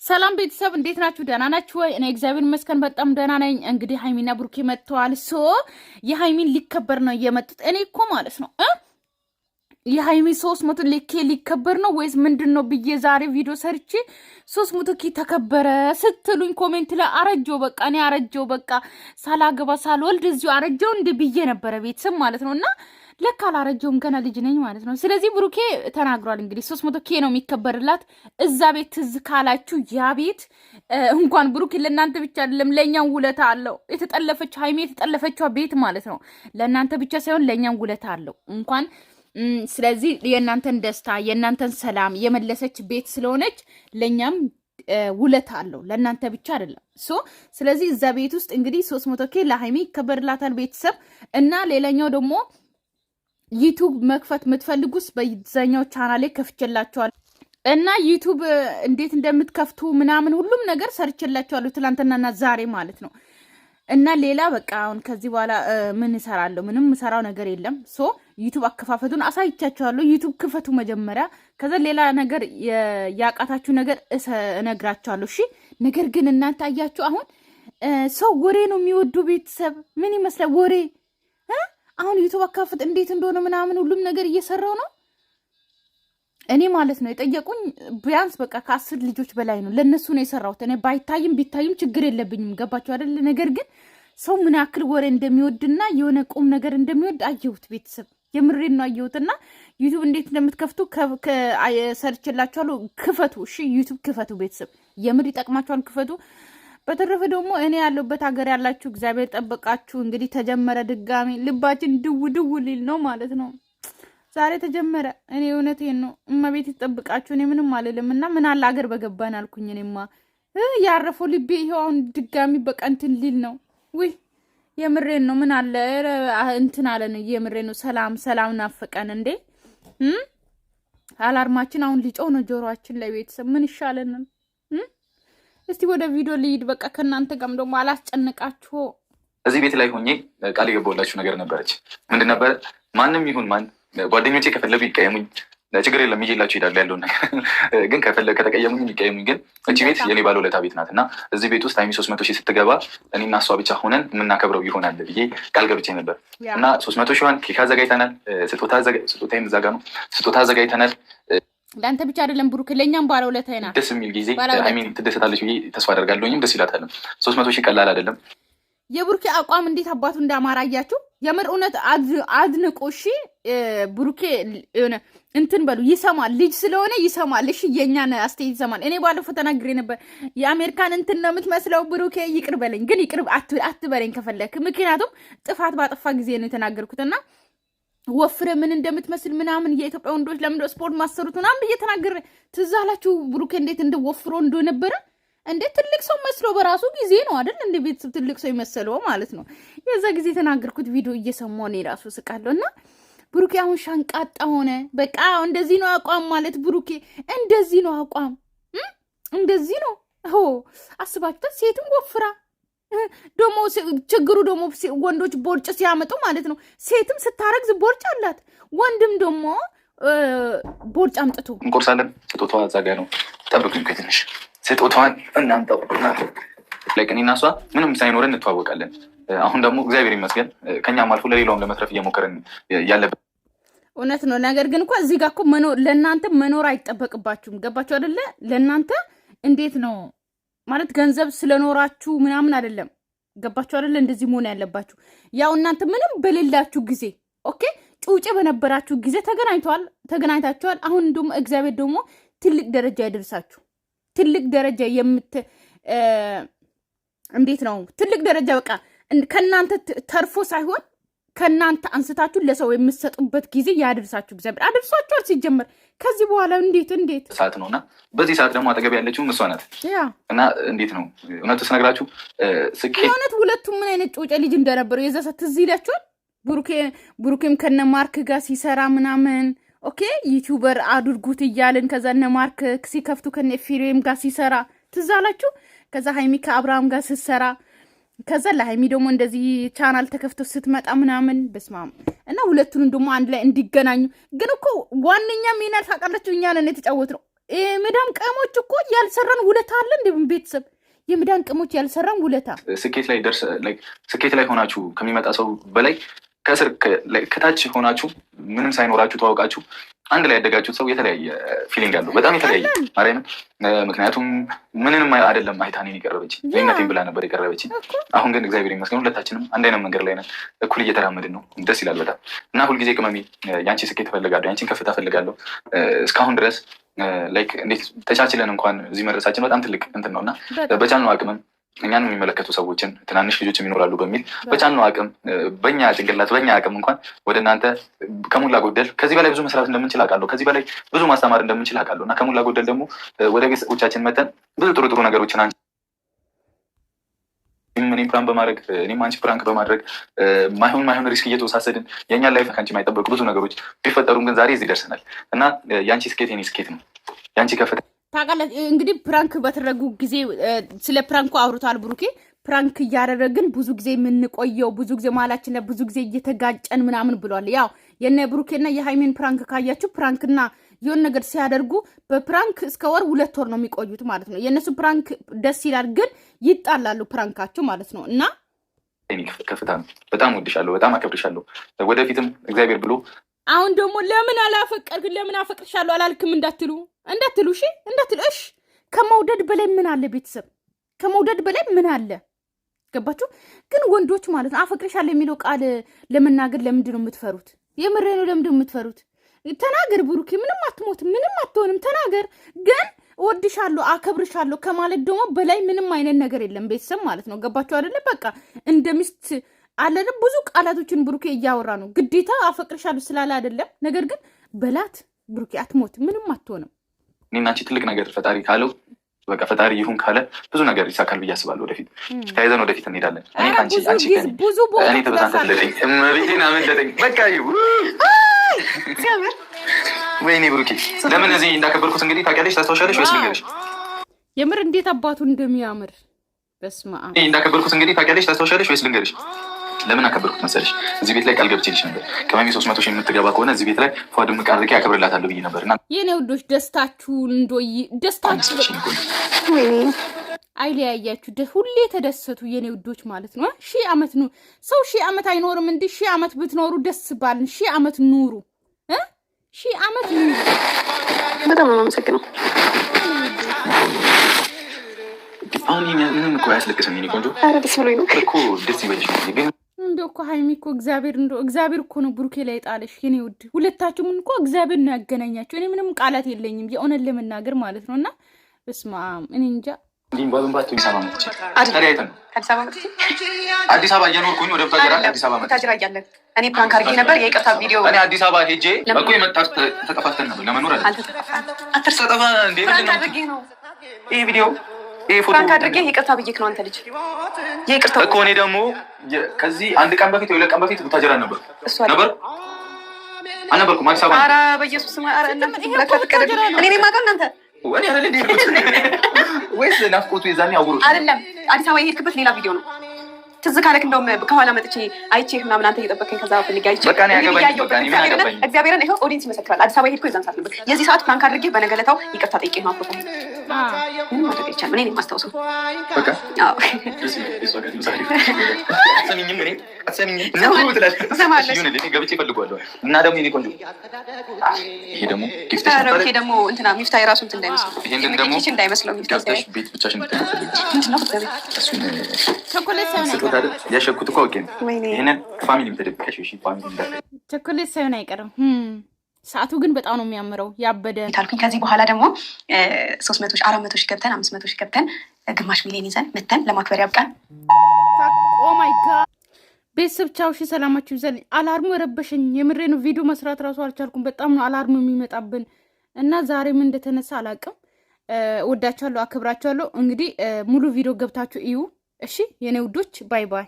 ሰላም ቤተሰብ እንዴት ናችሁ? ደህና ናችሁ ወይ? እኔ እግዚአብሔር ይመስገን በጣም ደህና ነኝ። እንግዲህ ሃይሚና ብሩኬ መጥተዋል። የሃይሚን ሊከበር ነው የመጡት። እኔ እኮ ማለት ነው የሃይሚ 300 ኬ ሊከበር ነው ወይስ ምንድነው ብዬ ዛሬ ቪዲዮ ሰርቼ 300 ኬ ተከበረ ስትሉኝ ኮሜንት ላይ አረጀው በቃ እኔ አረጀው በቃ ሳላገባ ሳልወልድ እዚሁ አረጀው እንደ ብዬ ነበረ ቤተሰብ ማለት ነውና ለካ አላረጀውም ገና ልጅ ነኝ ማለት ነው። ስለዚህ ብሩኬ ተናግሯል። እንግዲህ 300 ኬ ነው የሚከበርላት እዛ ቤት ትዝ ካላችሁ ያ ቤት እንኳን ብሩኬ ለእናንተ ብቻ አይደለም ለኛም ውለታ አለው። የተጠለፈች ሃይሚ የተጠለፈችው ቤት ማለት ነው ለእናንተ ብቻ ሳይሆን ለኛም ውለታ አለው እንኳን ስለዚህ የእናንተን ደስታ የእናንተን ሰላም የመለሰች ቤት ስለሆነች ለኛም ውለታ አለው ለእናንተ ብቻ አይደለም። ስለዚህ እዛ ቤት ውስጥ እንግዲህ 300 ኬ ለሃይሚ ይከበርላታል ቤተሰብ እና ሌላኛው ደግሞ ዩቲዩብ መክፈት የምትፈልጉስ በዛኛው ቻናሌ ከፍቼላችኋለሁ እና ዩቲዩብ እንዴት እንደምትከፍቱ ምናምን ሁሉም ነገር ሰርቼላችኋለሁ ትላንትናና ዛሬ ማለት ነው። እና ሌላ በቃ አሁን ከዚህ በኋላ ምን እሰራለሁ? ምንም እሰራው ነገር የለም። ዩቲዩብ አከፋፈቱን አሳይቻችኋለሁ። ዩቲዩብ ክፈቱ መጀመሪያ፣ ከዛ ሌላ ነገር ያቃታችሁ ነገር እነግራችኋለሁ። እሺ። ነገር ግን እናንተ አያችሁ አሁን ሰው ወሬ ነው የሚወዱ ቤተሰብ ምን ይመስላል ወሬ አሁን ዩቲዩብ አከፋፈት እንዴት እንደሆነ ምናምን ሁሉም ነገር እየሰራው ነው። እኔ ማለት ነው የጠየቁኝ ቢያንስ በቃ ከ10 ልጆች በላይ ነው ለነሱ ነው የሰራሁት። እኔ ባይታይም ቢታይም ችግር የለብኝም። ገባችሁ አይደል? ነገር ግን ሰው ምን ያክል ወሬ እንደሚወድና የሆነ ቁም ነገር እንደሚወድ አየሁት ቤተሰብ። የምሬን ነው አየሁትና ዩቲዩብ እንዴት እንደምትከፍቱ ሰርችላችኋለሁ። ክፈቱ እሺ፣ ዩቲዩብ ክፈቱ ቤተሰብ። የምር ይጠቅማችኋል፣ ክፈቱ። በተረፈ ደግሞ እኔ ያለሁበት ሀገር ያላችሁ እግዚአብሔር ጠበቃችሁ። እንግዲህ ተጀመረ ድጋሚ ልባችን ድው ሊል ነው ማለት ነው። ዛሬ ተጀመረ። እኔ እውነቴን ነው እመቤት ይጠብቃችሁ። እኔ ምንም አልልም እና ምን አለ ሀገር በገባን አልኩኝ። እኔማ ያረፈው ልቤ ይሄው አሁን ድጋሚ በቃ እንትን ሊል ነው። ውይ የምሬን ነው። ምን አለ እንትን አለን። የምሬን ነው። ሰላም ናፈቀን እንዴ። አላርማችን አሁን ሊጮህ ነው ጆሮአችን ላይ ቤተሰብ። ምን ይሻለናል? እስቲ ወደ ቪዲዮ ልሂድ በቃ ከእናንተ ጋርም ደግሞ አላስጨንቃችሁ። እዚህ ቤት ላይ ሆኜ ቃል የገባሁላችሁ ነገር ነበረች። ምንድን ነበረ? ማንም ይሁን ማን ጓደኞቼ ከፈለጉ ይቀየሙኝ፣ ችግር የለም ይዤላችሁ እሄዳለሁ ያለውን ነገር ግን ከተቀየሙኝ ይቀየሙኝ። ግን እቺ ቤት የኔ ባለውለታ ቤት ናት እና እዚህ ቤት ውስጥ ሃይሚ 300 ሺህ ስትገባ እኔና እሷ ብቻ ሆነን የምናከብረው ይሆናል ብዬ ቃል ገብቼ ነበር እና 300 ሺዋን ኬክ አዘጋጅተናል። ስጦታዬም እዛ ጋ ነው። ስጦታ አዘጋጅተናል። ለአንተ ብቻ አይደለም ብሩክ፣ ለእኛም ባለውለታ ናት። ደስ የሚል ጊዜ ሃይሚን ትደሰታለች ብዬ ተስፋ አደርጋለሁኝም ደስ ይላታልም። 300 ሺህ ቀላል አይደለም። የብሩኬ አቋም እንዴት አባቱ እንዳማራ አያችሁ። የምር እውነት አድንቁ። እሺ ብሩኬ የሆነ እንትን በሉ ይሰማል፣ ልጅ ስለሆነ ይሰማል። እሺ የእኛን አስተያየት ይሰማል። እኔ ባለፈው ተናግሬ ነበር የአሜሪካን እንትን ነው የምትመስለው ብሩኬ። ይቅር በለኝ ግን ይቅር አትበለኝ ከፈለክ፣ ምክንያቱም ጥፋት ባጠፋ ጊዜ ነው የተናገርኩትና ወፍረ ምን እንደምትመስል ምናምን የኢትዮጵያ ወንዶች ለምን ስፖርት ማሰሩት ምናምን ብዬ ተናግሬ ትዝ አላችሁ ብሩኬ እንዴት እንደወፍሮ እንደነበረ። እንዴት ትልቅ ሰው መስሎ በራሱ ጊዜ ነው አይደል? እንደ ቤተሰብ ትልቅ ሰው ይመስለው ማለት ነው። የዛ ጊዜ የተናገርኩት ቪዲዮ እየሰማሁ እኔ ራሱ ስቃለሁ። እና ብሩኬ አሁን ሻንቃጣ ሆነ። በቃ እንደዚህ ነው አቋም ማለት ብሩኬ እንደዚህ ነው አቋም፣ እንደዚህ ነው። አስባችሁት? ሴትም ወፍራ ደግሞ ችግሩ ደግሞ ወንዶች ቦርጭ ሲያመጡ ማለት ነው። ሴትም ስታረግዝ ቦርጭ አላት፣ ወንድም ደግሞ ቦርጭ አምጥቶ እንቆርሳለን። ስጦታዋ እዛ ጋ ነው። ጠብቁኝ ከትንሽ ስጦታዋን እናንተው እኔና እሷ ምንም ሳይኖረን እንተዋወቃለን። አሁን ደግሞ እግዚአብሔር ይመስገን ከኛም አልፎ ለሌላውም ለመትረፍ እየሞከረን ያለበት እውነት ነው። ነገር ግን እኮ እዚህ ጋር እኮ ለእናንተ መኖር አይጠበቅባችሁም። ገባችሁ አይደለ? ለእናንተ እንዴት ነው ማለት ገንዘብ ስለኖራችሁ ምናምን አይደለም። ገባችሁ አይደለ? እንደዚህ መሆን ያለባችሁ ያው እናንተ ምንም በሌላችሁ ጊዜ ኦኬ፣ ጩጬ በነበራችሁ ጊዜ ተገናኝታችኋል። አሁን ደግሞ እግዚአብሔር ደግሞ ትልቅ ደረጃ ያደርሳችሁ። ትልቅ ደረጃ እንዴት ነው ትልቅ ደረጃ በቃ ከእናንተ ተርፎ ሳይሆን ከእናንተ አንስታችሁ ለሰው የምትሰጡበት ጊዜ ያደርሳችሁ። እግዚአብሔር አደርሷችኋል። ሲጀመር ከዚህ በኋላ እንዴት ሰዓት ነውና በዚህ ሰዓት ደግሞ አጠገብ ያለችው እሷ ናት እና እንዴት ነው እውነቱ ስነግራችሁ ስኬት እውነት ሁለቱም ምን አይነት ጮጨ ልጅ እንደነበሩ የዛ ሰዓት ትዝ ይላችኋል። ብሩኬም ከነ ማርክ ጋር ሲሰራ ምናምን ኦኬ ዩቲዩበር አድርጉት እያልን ከዛ እነ ማርክ ሲከፍቱ ከነ ፊሬም ጋር ሲሰራ ትዝ አላችሁ። ከዛ ሃይሚ ከአብርሃም ጋር ስትሰራ ከዛ ለሃይሚ ደግሞ እንደዚህ ቻናል ተከፍቶ ስትመጣ ምናምን በስማም እና ሁለቱን ደግሞ አንድ ላይ እንዲገናኙ ግን እኮ ዋነኛ ሚና ታውቃላችሁ እኛ ነን የተጫወትነው። የመዳም ቀሞች እኮ ያልሰራን ውለታ አለ እንደ ቤተሰብ የመዳም ቀሞች ያልሰራን ውለታ ስኬት ላይ ሆናችሁ ከሚመጣ ሰው በላይ ከስር ከታች ሆናችሁ ምንም ሳይኖራችሁ ተዋውቃችሁ አንድ ላይ ያደጋችሁት ሰው የተለያየ ፊሊንግ አለው። በጣም የተለያየ ማርያምን። ምክንያቱም ምንም አይደለም አይታኔን የቀረበች እናቴን ብላ ነበር የቀረበች። አሁን ግን እግዚአብሔር ይመስገን ሁለታችንም አንድ አይነት መንገድ ላይ ነን፣ እኩል እየተራመድን ነው። ደስ ይላል በጣም እና ሁልጊዜ ቅመሜ የአንቺ ስኬት እፈልጋለሁ፣ የአንቺን ከፍታ እፈልጋለሁ። እስካሁን ድረስ እንዴት ተቻችለን እንኳን እዚህ መድረሳችን በጣም ትልቅ እንትን ነው እና በቻልነው አቅምም እኛን የሚመለከቱ ሰዎችን ትናንሽ ልጆችም ይኖራሉ በሚል በቻልነው አቅም በእኛ ጭንቅላት በእኛ አቅም እንኳን ወደ እናንተ ከሞላ ጎደል ከዚህ በላይ ብዙ መስራት እንደምንችል አውቃለሁ። ከዚህ በላይ ብዙ ማስተማር እንደምንችል አውቃለሁ እና ከሞላ ጎደል ደግሞ ወደ ቤተሰቦቻችን መጠን ብዙ ጥሩ ነገሮችን እኔም ፕራንክ በማድረግ እኔም አንቺ ፕራንክ በማድረግ ማይሆን ሪስክ እየተወሳሰድን የእኛን ላይፍ ከአንቺ የማይጠበቁ ብዙ ነገሮች ቢፈጠሩም ግን ዛሬ እዚህ ደርሰናል እና የአንቺ ስኬት የኔ ስኬት ነው። የአንቺ ከፍታ ታውቃለህ እንግዲህ ፕራንክ በተደረጉ ጊዜ ስለ ፕራንኩ አውርቷል ብሩኬ። ፕራንክ እያደረግን ብዙ ጊዜ የምንቆየው ብዙ ጊዜ መሀላችን ላይ ብዙ ጊዜ እየተጋጨን ምናምን ብሏል። ያው የነ ብሩኬና የሃይሜን ፕራንክ ካያችሁ ፕራንክና የሆነ ነገር ሲያደርጉ በፕራንክ እስከ ወር 2 ወር ነው የሚቆዩት ማለት ነው። የእነሱ ፕራንክ ደስ ይላል፣ ግን ይጣላሉ ፕራንካቸው ማለት ነው። እና ከፍታ ነው። በጣም ወድሻለሁ፣ በጣም አከብርሻለሁ። ወደፊትም እግዚአብሔር ብሎ አሁን ደግሞ ለምን አላፈቀርክ ለምን አፈቅርሻለሁ አላልክም እንዳትሉ እሺ እንዳትሉ እሺ። ከመውደድ በላይ ምን አለ ቤተሰብ? ከመውደድ በላይ ምን አለ? ገባችሁ? ግን ወንዶች ማለት ነው አፈቅርሻለሁ የሚለው ቃል ለመናገር ለምንድን ነው የምትፈሩት? የምሬ ነው። ለምንድን ነው የምትፈሩት? ተናገር ብሩኬ፣ ምንም አትሞት፣ ምንም አትሆንም፣ ተናገር። ግን እወድሻለሁ አከብርሻለሁ ከማለት ደግሞ በላይ ምንም አይነት ነገር የለም ቤተሰብ ማለት ነው። ገባችሁ አይደለ? በቃ እንደ ሚስት አለለ ብዙ ቃላቶችን ብሩኬ እያወራ ነው። ግዴታ አፈቅርሻለሁ ስላለ አይደለም። ነገር ግን በላት ብሩኬ፣ አትሞት፣ ምንም አትሆንም። እኔና አንቺ ትልቅ ነገር ፈጣሪ ካለው በቃ ፈጣሪ ይሁን ካለ ብዙ ነገር ይሳካል ብዬ አስባለሁ። ወደፊት ተያይዘን ወደፊት እንሄዳለን። እኔ ካንቺ አንቺ ብዙ ቦታ እኔ ተበታተለኝ እመቤቴን አመለጠኝ። በቃ ወይኔ ብሩኬ ለምን እዚህ እንዳከበርኩት እንግዲህ ታውቂያለሽ፣ ታስታውሻለሽ ወይስ ልንገርሽ? የምር እንዴት አባቱ እንደሚያምር በስመ አብ። እንዳከበርኩት እንግዲህ ታውቂያለሽ፣ ታስታውሻለሽ ወይስ ልንገርሽ? ለምን አከበርኩት መሰለሽ? እዚህ ቤት ላይ ቃል ገብቼልሽ ነበር። ቅመሜ 300 ሺህ የምትገባ ከሆነ እዚህ ቤት ላይ ፏድም ቃል ርቄ ያከብርላታለሁ ብዬ ነበር። እና የኔ ውዶች ደስታችሁን ደስታችሁ አይለያያችሁ፣ ሁሌ ተደሰቱ የኔ ውዶች ማለት ነው። 1000 ዓመት ነው ሰው 1000 ዓመት አይኖርም እንዴ? 1000 ዓመት ብትኖሩ ደስ ባልን። 1000 ዓመት ኑሩ 1000 ዓመት ኑሩ። በጣም ነው የማመሰግነው። አሁን ምንም እኮ አያስለቅስም የኔ ቆንጆ። ኧረ ደስ ብሎኝ ነው እኮ ደስ ይበልሽ። ግን እንደው እኮ ሃይሚ እኮ እግዚአብሔር እኮ ነው ብሩኬ ላይ ጣለሽ የኔ ውድ። ሁለታችሁም እኮ እግዚአብሔር ነው ያገናኛችሁ። እኔ ምንም ቃላት የለኝም የእውነት ለመናገር ማለት ነው። እና በስመ አብ እኔ እንጃ። እንዲህ ባንባቱ ይሰማ መጥቼ አዲስ አበባ እየኖርኩኝ ወደ ቡታጅራ አዲስ አበባ መጥቼ ቡታጅራ እያለን እኔ ፕራንክ አድርጌ ነበር። የይቅርታ ቪዲዮ እኔ አዲስ አበባ ሄጄ እኮ የመጣሁት ተጠፋፍተን ነበር ለመኖር አለ አትርሰጠፋ እንዴ ነው ይሄ ቪዲዮ ፕራንክ አድርጌ ይቅርታ ብዬሽ ነው። አንተ ልጅ ይቅርታ እኮ እኔ ደግሞ ከዚህ 1 ቀን በፊት ወይ 2 ቀን በፊት ቡታጅራ ነበር አልነበርኩም አዲስ አበባ። ኧረ በኢየሱስ ስም ኧረ እናንተ እኔ የማውቀው እናንተ ወኔ አይደል ወይስ ናፍቆቱ የዛኔ አውሮሽ አይደለም። አዲስ አበባ የሄድክበት ሌላ ቪዲዮ ነው። ትዝ ካለክ እንደውም ከኋላ መጥቼ አይቼህ ምናምን አንተ እየጠበቀኝ ከዛ ፈልጌ አይቼ እግዚአብሔርን ይኸው ኦዲየንስ ይመሰክራል። አዲስ አበባ የሄድኩ የዛን ሰዓት ነበር። የዚህ ሰዓት ፕራንክ አድርጌ በነገለታው ይቅርታ ጠይቄ ነው አፍሮታ ምንም ማድረግ አይቻልም። እኔ የማስታውሰው በቃ አዎ ገብቼ እፈልገዋለሁ እና ደግሞ የኔ ቆንጆ ይሄ ደግሞ ይሄ ደግሞ እንትና ሚፍታ የራሱ እንትን እንዳይመስለው ይሄን ደግሞ እንዳይመስለው ሚፍታ ቤት ብቻሽን ቸኮሌት ያሸኩት እኮ አውቄ ነው። ይሄንን ፋሚሊ ተደብቀሽ እሺ፣ ፋሚሊ እንዳለ ቸኮሌት ሳይሆን አይቀርም። ሰዓቱ ግን በጣም ነው የሚያምረው። ያበደ ታልኩኝ። ከዚህ በኋላ ደግሞ 300 ሺህ 400 ሺህ ገብተን 500 ሺህ ገብተን ግማሽ ሚሊዮን ይዘን መተን ለማክበር ያብቃን። ኦ ማይ ጋድ ቤተሰብ ቻው። እሺ ሰላማችሁ ይዘል። አላርሙ ረበሸኝ። የምሬ ነው። ቪዲዮ መስራት ራሱ አልቻልኩም። በጣም ነው አላርሙ የሚመጣብን እና ዛሬ ምን እንደተነሳ አላውቅም። ወዳችኋለሁ፣ አክብራችኋለሁ። እንግዲህ ሙሉ ቪዲዮ ገብታችሁ እዩ እሺ የኔ ውዶች። ባይ ባይ።